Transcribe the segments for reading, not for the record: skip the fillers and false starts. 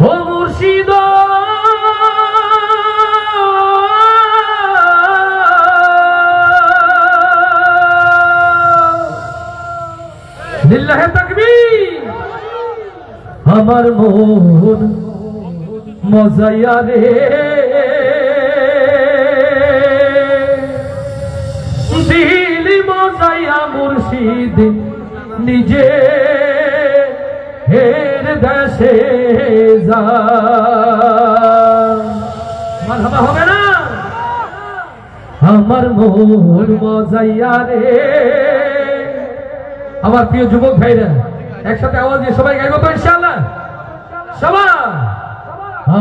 ও মুর্শিদ লিল্লাহে তাকবীর। আমার মন মজাইয়া রে দিল মজাইয়া মুর্শিদ নিজে হের দেশে যা মারহাবা হবে না। আমার মন মজাইয়া রে। আমার প্রিয় যুবক ভাইরা একসাথে আওয়াজ দিয়ে সবাই গাইবো তো ইনশাআল্লাহ সবাই।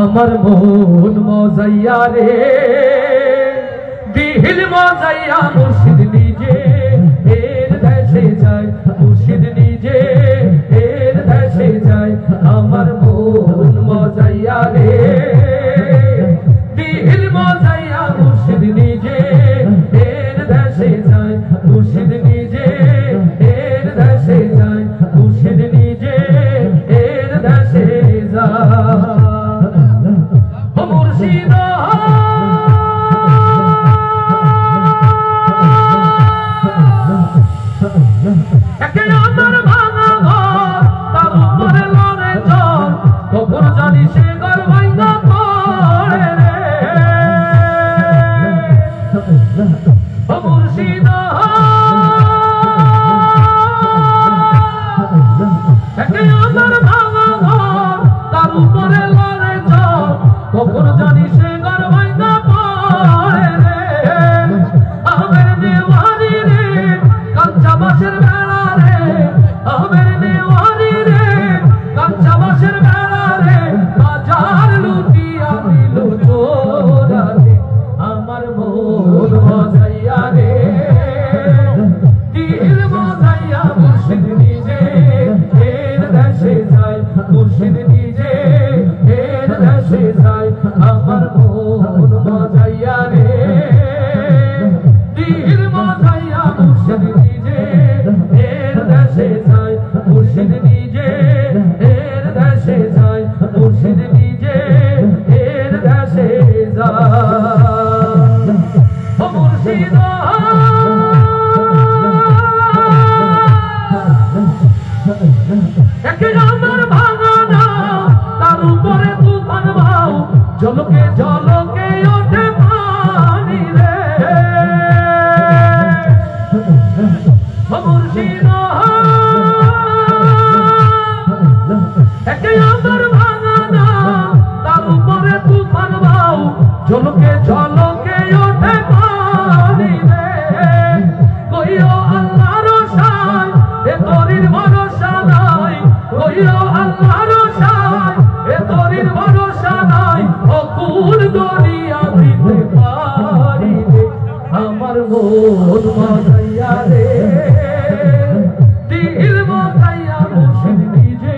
আমার মন মজাইয়া রে দিল মজাইয়া মুর্শিদ নিজে এর দেশে যায় মুর্শিদ নিজে এর দেশে যায়। আমার মন মজাইয়া রে দিল মজাইয়া মুর্শিদ নিজে এর দেশে যায় মুর্শিদ নিজে এর দেশে যায় মুর্শিদ নিজে এর দেশে যায়। ও মুর্শিদ একে আমার ভাঙা ঘর তার উপরে লড়ে চল কখন জানি সে ঘর ভাঙা পড়ে রে। ও মুর্শিদ একে আমার ভাঙা ঘর তার উপরে লড়ে চল কখন জানি সে ঘর ভাঙা পড়ে রে। আমের দেওয়ারি রে কাঁচা বাঁশের বেড়া রে আমের দেওয়ারি রে কাঁচা বাঁশের বেড়া রে বাজার লুটিয়া দিল চোরা রে। আমার মন মজাইয়া রে দিল মজাইয়া মুর্শিদ নিজে এর দেশে যায় মুর্শিদ নিজে এর দেশে যায়। আমার মন মজাইয়া রে দিল মজাইয়া মুর্শিদ নিজে এর দেশে যায় মুর্শিদ নিজে এর দেশে যায় মুর্শিদ নিজে এর দেশে যায়। ও মুর্শিদ একে আমার ভাঙা না তার উপরে তুফান ভাও জলকে জলকে ওঠে পানি রে। ও মুর্শিদ একে আমার ভাঙা না তার উপরে তুফান ভাও জলকে জলকে ওঠে পানি রে। কইও আল্লাহর শান এ তরির ভরসা নাই কইও আল্লাহর শান এ তরির ভরসা নাই অকুল দরিয়া দিতে পারি রে। আমার মন মজাইয়া রে দিল মজাইয়া মুর্শিদ নিজে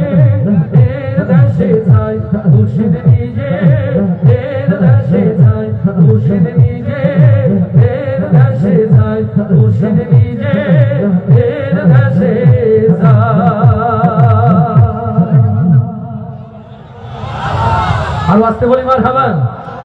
এর দেশে যায় মুর্শিদ নিজে এর দেশে যায় মুর্শিদ নিজে এর দেশে যায় মুর্শিদ নিজে এর দেশে যায়। আর আসতে বলি মারহাবা।